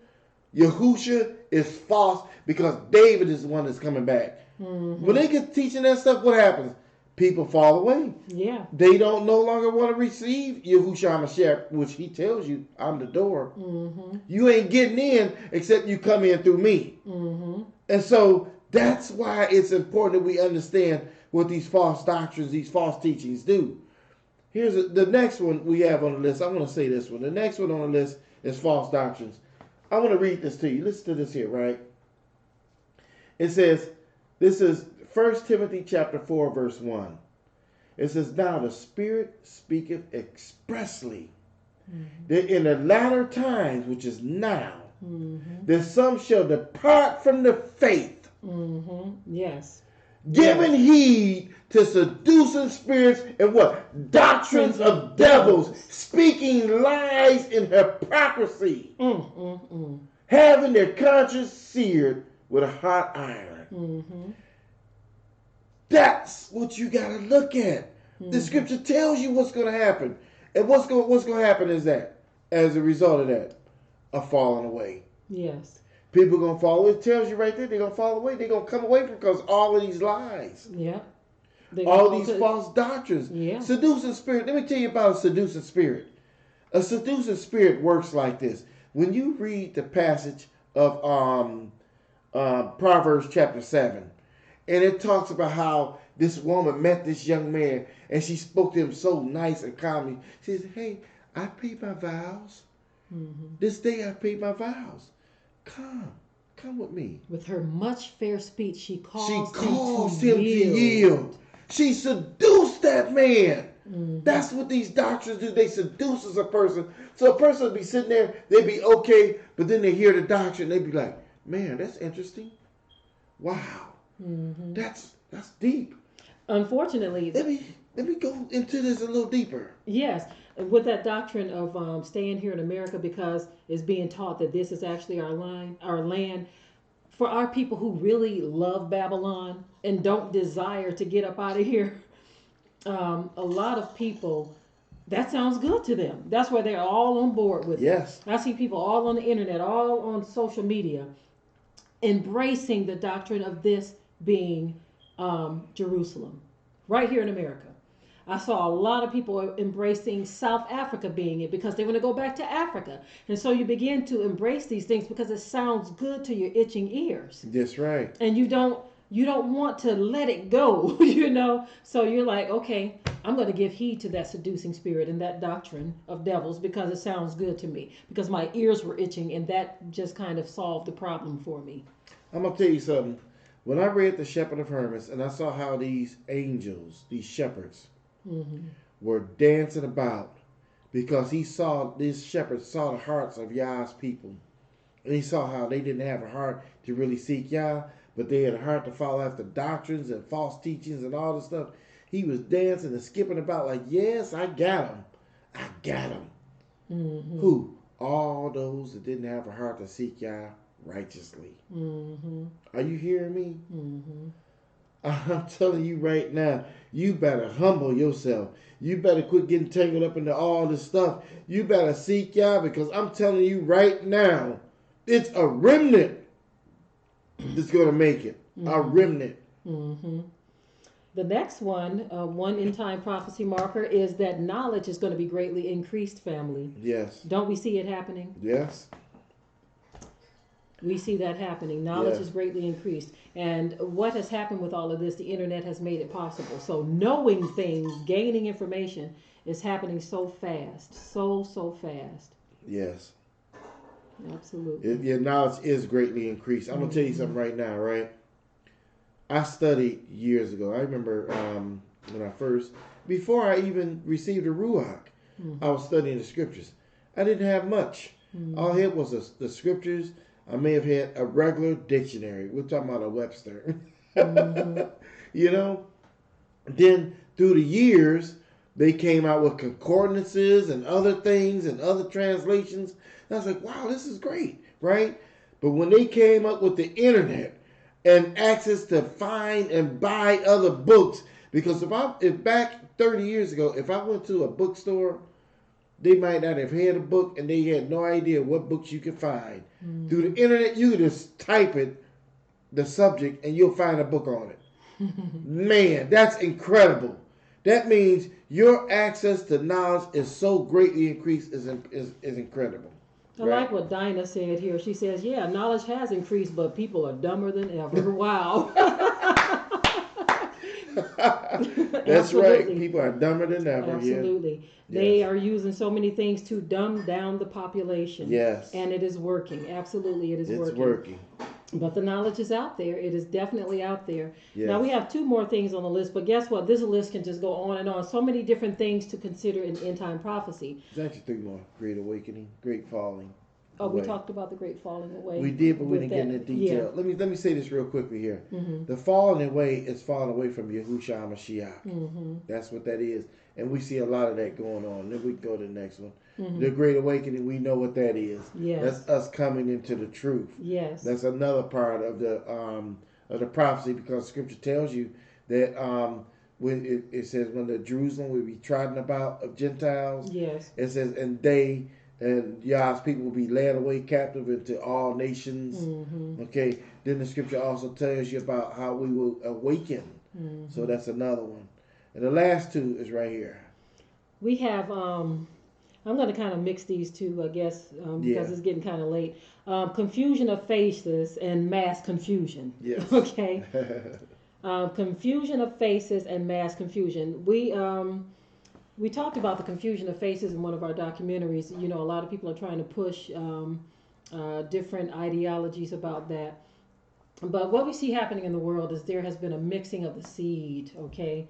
Yahusha, is false because David is the one that's coming back. Mm-hmm. When they get teaching that stuff, what happens? People fall away. Yeah. They don't no longer want to receive Yahushua Mashiach, which he tells you, I'm the door. Mm-hmm. You ain't getting in except you come in through me. Mm-hmm. And so that's why it's important that we understand what these false doctrines, these false teachings do. Here's the next one we have on the list. I want to say this one. The next one on the list is false doctrines. I want to read this to you. Listen to this here, right? It says, this is 1 Timothy chapter 4, verse 1. It says, now the Spirit speaketh expressly that in the latter times, which is now, that some shall depart from the faith, Yes. giving heed to seducing spirits and what? Doctrines of devils, speaking lies in hypocrisy, having their conscience seared with a hot iron. That's what you got to look at. The scripture tells you what's going to happen. And what's going to happen is that, as a result of that, a falling away. Yes. People going to fall away. It tells you right there, they're going to fall away. They're going to come away from because all of these lies. Yeah. All these false doctrines. Yeah. Seducing spirit. Let me tell you about a seducing spirit. A seducing spirit works like this. When you read the passage of Proverbs chapter 7, and it talks about how this woman met this young man, and she spoke to him so nice and calmly. She said, hey, I paid my vows. This day I paid my vows. Come with me. With her much fair speech, she caused him to yield. She seduced that man. That's what these doctrines do. They seduces a person. So a person would be sitting there, they'd be okay, but then they hear the doctrine, they'd be like, man, that's interesting. Wow. That's deep. Unfortunately, let me go into this a little deeper. yes, with that doctrine of staying here in America because it's being taught that this is actually our land. For our people who really love Babylon and don't desire to get up out of here, a lot of people, that sounds good to them. That's why they're all on board with Yes. it. I see people all on the internet, all on social media, embracing the doctrine of this being Jerusalem. right here in America. I saw a lot of people embracing South Africa being it because they want to go back to Africa. And so you begin to embrace these things because it sounds good to your itching ears. That's right. And you don't want to let it go, you know. So you're like, okay, I'm going to give heed to that seducing spirit and that doctrine of devils because it sounds good to me. Because my ears were itching, and that just kind of solved the problem for me. I'm gonna tell you something. When I read the Shepherd of Hermas and I saw how these angels, these shepherds, were dancing about because this shepherd saw the hearts of Yah's people. And he saw how they didn't have a heart to really seek Yah, but they had a heart to follow after doctrines and false teachings and all this stuff. He was dancing and skipping about like, yes, I got him. I got him. Who? All those that didn't have a heart to seek Yah righteously. Are you hearing me? I'm telling you right now, you better humble yourself. You better quit getting tangled up into all this stuff. You better seek Yah, because I'm telling you right now, it's a remnant that's going to make it. A remnant. The next one end time prophecy marker, is that knowledge is going to be greatly increased, family. Yes. Don't we see it happening? Yes. We see that happening. Knowledge is greatly increased. And what has happened with all of this, the internet has made it possible. So knowing things, gaining information is happening so fast. So fast. Yes. Absolutely. Your knowledge is greatly increased. I'm going to tell you something right now, right? I studied years ago. I remember before I even received a Ruach, I was studying the scriptures. I didn't have much. All I had was the scriptures. I may have had a regular dictionary. We're talking about a Webster. You know? Then through the years, they came out with concordances and other things and other translations. And I was like, wow, this is great, right? But when they came up with the internet and access to find and buy other books, because if back 30 years ago, if I went to a bookstore, they might not have had a book and they had no idea what books you could find. Through the internet, you could just type it, the subject, and you'll find a book on it. Man, that's incredible. That means your access to knowledge is so greatly increased is incredible. I like what Dinah said here. She says, yeah, knowledge has increased, but people are dumber than ever. Wow. That's right. People are dumber than ever. Absolutely. Yeah. They are using so many things to dumb down the population. Yes. And it is working. Absolutely, it is working. It's working. But the knowledge is out there. It is definitely out there. Yes. Now, we have two more things on the list, but guess what? This list can just go on and on. So many different things to consider in end-time prophecy. There's actually three more. Great awakening, great falling. Oh, we talked about the great falling away. We did, but we didn't get into detail. Yeah. Let me say this real quickly here. The falling away is falling away from Yahushua Mashiach. That's what that is. And we see a lot of that going on. Then we can go to the next one. The Great Awakening, we know what that is. Yes. That's us coming into the truth. Yes. That's another part of the prophecy, because Scripture tells you that when it says when the Jerusalem will be trodden about of Gentiles. Yes. It says and Yah's people will be led away captive into all nations. Okay. Then the Scripture also tells you about how we will awaken. So that's another one. And the last two is right here. We have, I'm going to kind of mix these two, I guess, because it's getting kind of late. Confusion of faces and mass confusion. Yes. Okay. Confusion of faces and mass confusion. We talked about the confusion of faces in one of our documentaries. You know, a lot of people are trying to push different ideologies about that. But what we see happening in the world is there has been a mixing of the seed, okay?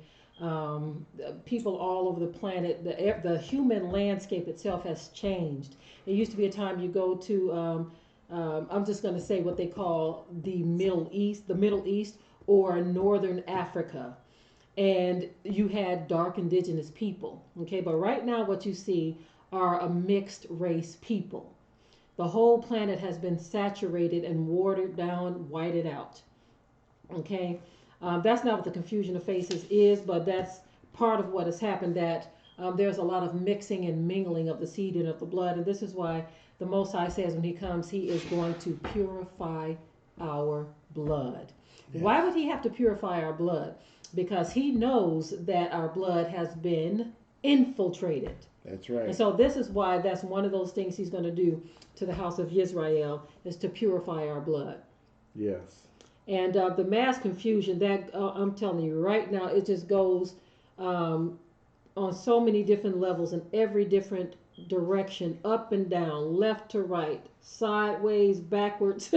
People all over the planet, the human landscape itself has changed. It used to be a time you go to, I'm just going to say what they call the Middle East or Northern Africa. And you had dark indigenous people, okay? But right now what you see are a mixed race people. The whole planet has been saturated and watered down, whited out, okay? That's not what the confusion of faces is, but that's part of what has happened, that there's a lot of mixing and mingling of the seed and of the blood. And this is why the Most High says when he comes, he is going to purify our blood. Yes. Why would he have to purify our blood? because he knows that our blood has been infiltrated. That's right. And so this is why that's one of those things he's going to do to the house of Israel, is to purify our blood. Yes. And the mass confusion that I'm telling you right now, it just goes on so many different levels in every different direction, up and down, left to right, sideways, backwards.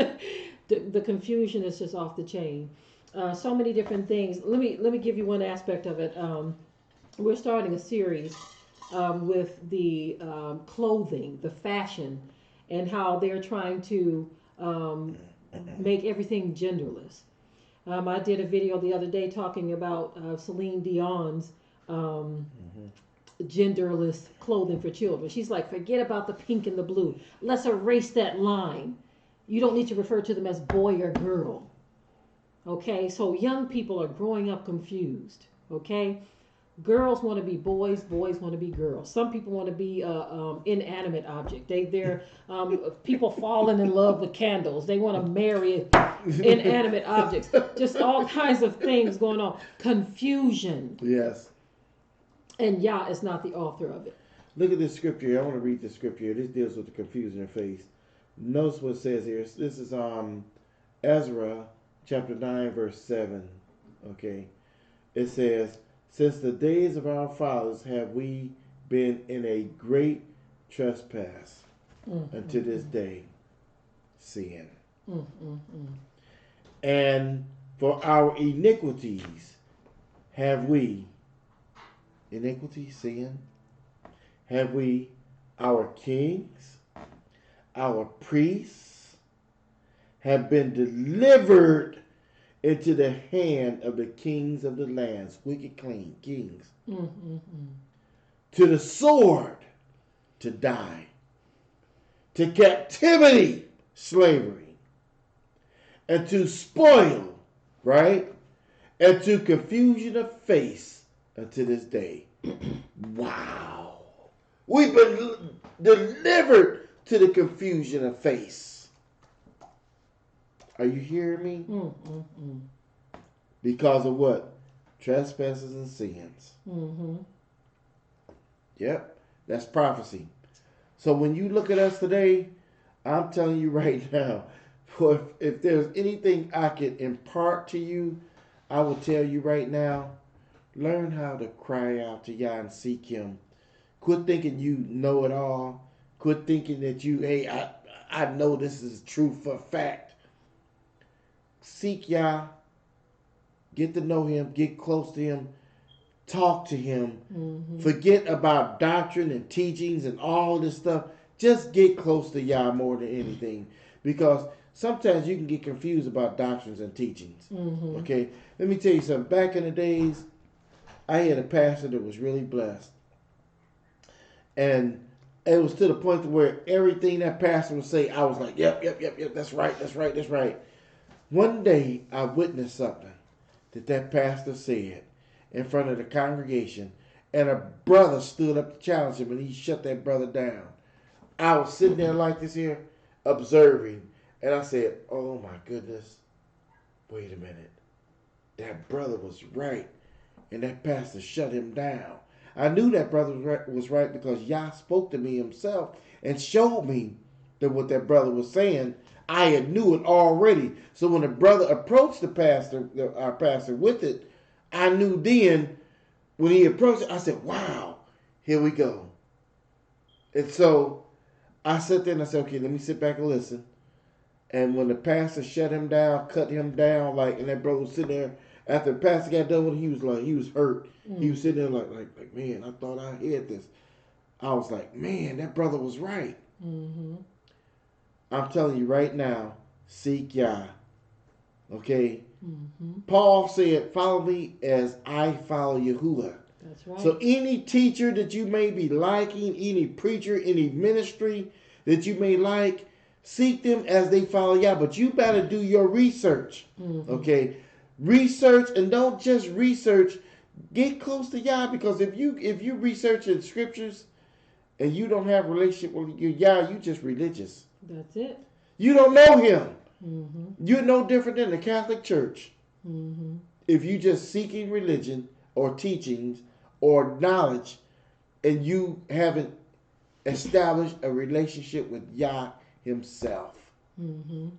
The confusion is just off the chain. So many different things. Let me give you one aspect of it. We're starting a series with the clothing, the fashion, and how they're trying to make everything genderless. I did a video the other day talking about Celine Dion's genderless clothing for children. She's like, forget about the pink and the blue. Let's erase that line. You don't need to refer to them as boy or girl. Okay, so young people are growing up confused. Okay, girls want to be boys, boys want to be girls. Some people want to be inanimate object. They're people falling in love with candles. They want to marry inanimate objects. Just all kinds of things going on. Confusion. Yes. And Yah is not the author of it. Look at this scripture. I want to read this scripture. This deals with the confusion in faith. Notice what it says here. This is Ezra chapter 9 verse 7. Okay. It says, since the days of our fathers have we been in a great trespass unto this day, sin. And for our iniquities have we, iniquity, sin, have we our kings, our priests, have been delivered into the hand of the kings of the lands, wicked clean kings, to the sword, to die, to captivity, slavery, and to spoil, right, and to confusion of face unto this day. Wow. We've been delivered to the confusion of face. Are you hearing me? Because of what? Trespasses and sins. Yep, that's prophecy. So when you look at us today, I'm telling you right now, if there's anything I can impart to you, I will tell you right now, learn how to cry out to Yah and seek Him. Quit thinking you know it all. Quit thinking that hey, I know this is true for a fact. Seek Yah. Get to know Him. Get close to Him. Talk to Him. Forget about doctrine and teachings and all this stuff. Just get close to Yah more than anything. Because sometimes you can get confused about doctrines and teachings. Okay? Let me tell you something. Back in the days, I had a pastor that was really blessed. And it was to the point where everything that pastor would say, I was like, yep, that's right. One day, I witnessed something that pastor said in front of the congregation, and a brother stood up to challenge him, and he shut that brother down. I was sitting there like this here, observing, and I said, oh my goodness, wait a minute. That brother was right, and that pastor shut him down. I knew that brother was right because Yah spoke to me himself and showed me that what that brother was saying, I had knew it already. So when the brother approached the pastor, our pastor, with it, I knew then when he approached it, I said, wow, here we go. And so I sat there and I said, okay, let me sit back and listen. And when the pastor shut him down, cut him down, and that brother was sitting there, after the pastor got done with it, he was hurt. He was sitting there like, man, I thought I had this. I was like, man, that brother was right. I'm telling you right now, seek Yah. Okay? Paul said, follow me as I follow Yahuwah. That's right. So any teacher that you may be liking, any preacher, any ministry that you may like, seek them as they follow Yah. But you better do your research. Okay? Research, and don't just research. Get close to Yah, because if you research in scriptures and you don't have a relationship with Yah, you just religious. That's it. You don't know Him. You're no different than the Catholic Church. if you just seeking religion or teachings or knowledge and you haven't established a relationship with Yah himself. Mm-hmm.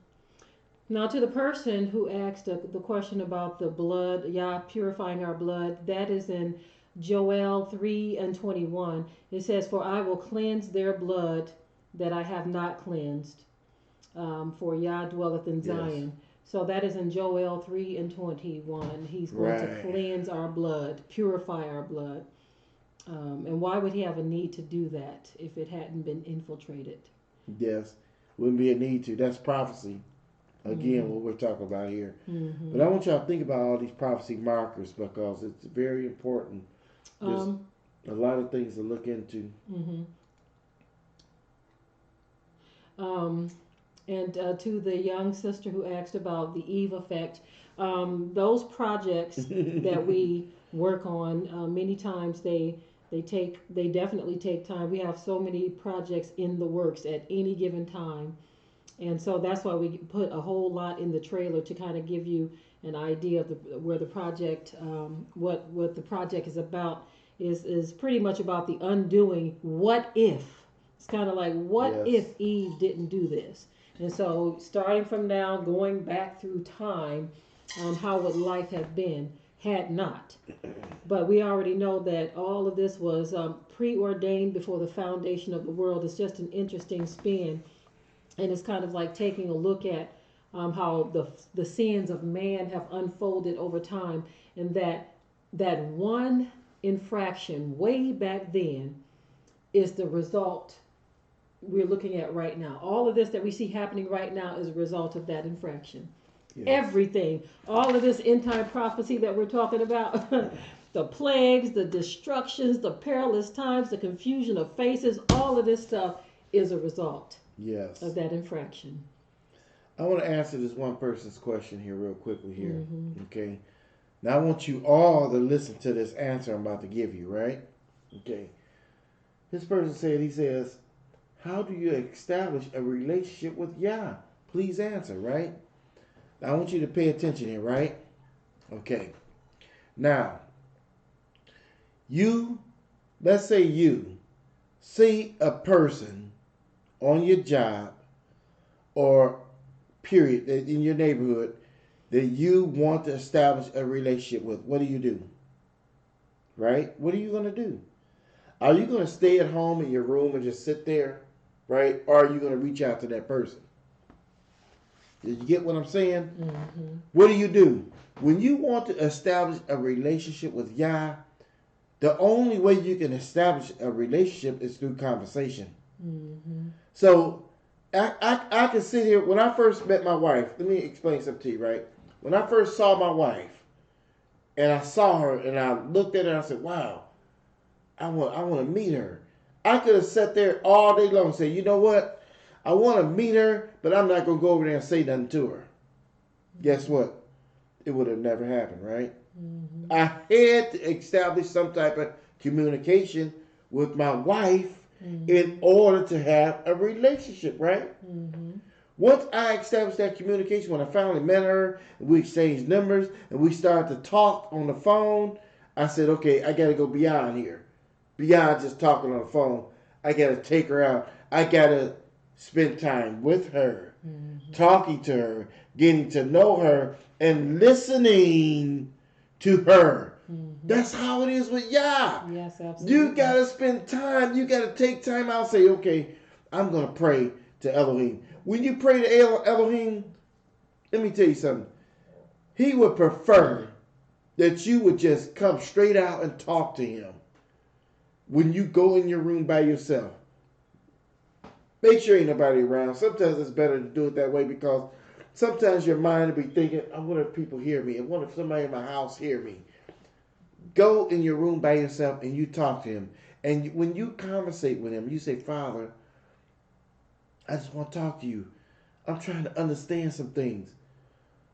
Now, to the person who asked the question about the blood, Yah purifying our blood, that is in Joel 3:21. It says, "For I will cleanse their blood that I have not cleansed, for Yah dwelleth in Zion." So that is in Joel 3:21. He's going to cleanse our blood, purify our blood. And why would he have a need to do that if it hadn't been infiltrated? Yes, wouldn't be a need to. That's prophecy. Again, what we're talking about here. But I want y'all to think about all these prophecy markers because it's very important. There's a lot of things to look into. And to the young sister who asked about the Eve effect, those projects that we work on, many times they definitely take time. We have so many projects in the works at any given time. And so that's why we put a whole lot in the trailer to kind of give you an idea of where the project, what the project is about, is pretty much about the undoing. What if? It's kind of like, what if Eve didn't do this? And so starting from now, going back through time, how would life have been had not? But we already know that all of this was preordained before the foundation of the world. It's just an interesting spin. And it's kind of like taking a look at how the sins of man have unfolded over time, and that one infraction way back then is the result we're looking at right now. All of this that we see happening right now is a result of that infraction. Yes. Everything, all of this end time prophecy that we're talking about, the plagues, the destructions, the perilous times, the confusion of faces, all of this stuff is a result. Yes. Of that infraction. I want to answer this one person's question here real quickly here. Okay. Now I want you all to listen to this answer I'm about to give you, right? Okay. This person he says, how do you establish a relationship with Yah? Please answer, right? Now I want you to pay attention here, right? Okay. Now, let's say you see a person on your job or period in your neighborhood that you want to establish a relationship with. What do? Right? What are you going to do? Are you going to stay at home in your room and just sit there, right? Or are you going to reach out to that person? Did you get what I'm saying? What do? When you want to establish a relationship with Yah, the only way you can establish a relationship is through conversation. So I can sit here. When I first met my wife, let me explain something to you, right? When I first saw my wife and I saw her and I looked at her and I said, wow, I want to meet her. I could have sat there all day long and said, you know what? I want to meet her, but I'm not going to go over there and say nothing to her. Guess what? It would have never happened, right? I had to establish some type of communication with my wife in order to have a relationship, right? Once I established that communication, when I finally met her, we exchanged numbers, and we started to talk on the phone, I said, okay, I got to go beyond here. Beyond just talking on the phone. I got to take her out. I got to spend time with her, talking to her, getting to know her, and listening to her. That's how it is with Yah. Yes, absolutely. You got to spend time. You got to take time out and say, okay, I'm going to pray to Elohim. When you pray to Elohim, let me tell you something. He would prefer that you would just come straight out and talk to him when you go in your room by yourself. Make sure ain't nobody around. Sometimes it's better to do it that way because sometimes your mind will be thinking, I wonder if people hear me. I wonder if somebody in my house hear me. Go in your room by yourself and you talk to him. And when you conversate with him, you say, Father, I just want to talk to you. I'm trying to understand some things.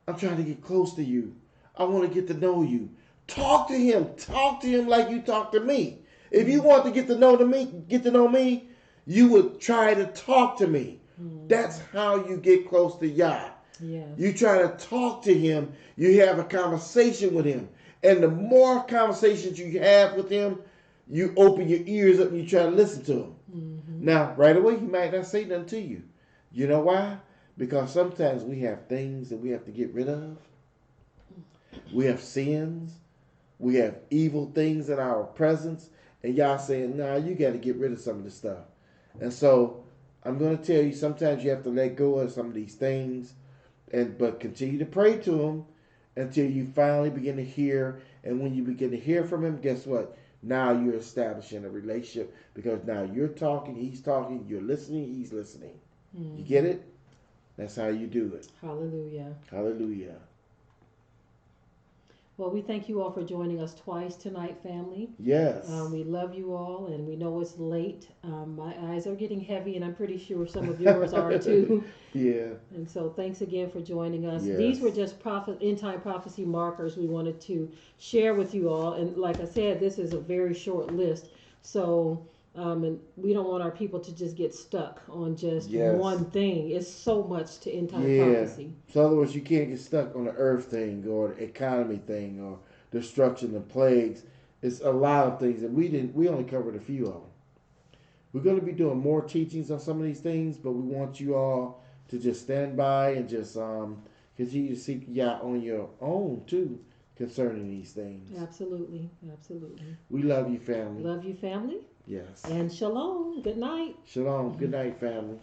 I'm trying to get close to you. I want to get to know you. Talk to him. Talk to him like you talk to me. If you want to get to know me, you would try to talk to me. That's how you get close to Yah. Yes. You try to talk to him. You have a conversation with him. And the more conversations you have with him, you open your ears up and you try to listen to him. Mm-hmm. Now, right away, he might not say nothing to you. You know why? Because sometimes we have things that we have to get rid of. We have sins. We have evil things in our presence. And y'all saying, nah, you got to get rid of some of this stuff. And so I'm going to tell you, sometimes you have to let go of some of these things, but continue to pray to him until you finally begin to hear. And when you begin to hear from him, guess what? Now you're establishing a relationship, because now you're talking, he's talking, you're listening, he's listening. Mm-hmm. You get it? That's how you do it. Hallelujah. Hallelujah. Well, we thank you all for joining us twice tonight, family. Yes. We love you all, and we know it's late. My eyes are getting heavy, and I'm pretty sure some of yours are too. Yeah. And so thanks again for joining us. Yes. These were just end-time prophecy markers we wanted to share with you all. And like I said, this is a very short list. So, and we don't want our people to just get stuck on just one thing. It's so much to end-time prophecy. So in other words, you can't get stuck on the earth thing or the economy thing or destruction and plagues. It's a lot of things, and we only covered a few of them. We're going to be doing more teachings on some of these things, but we want you all to just stand by and just continue to seek Yah on your own too concerning these things. Absolutely. Absolutely. We love you, family. Love you, family. Yes. And shalom. Good night. Shalom. Good night, family.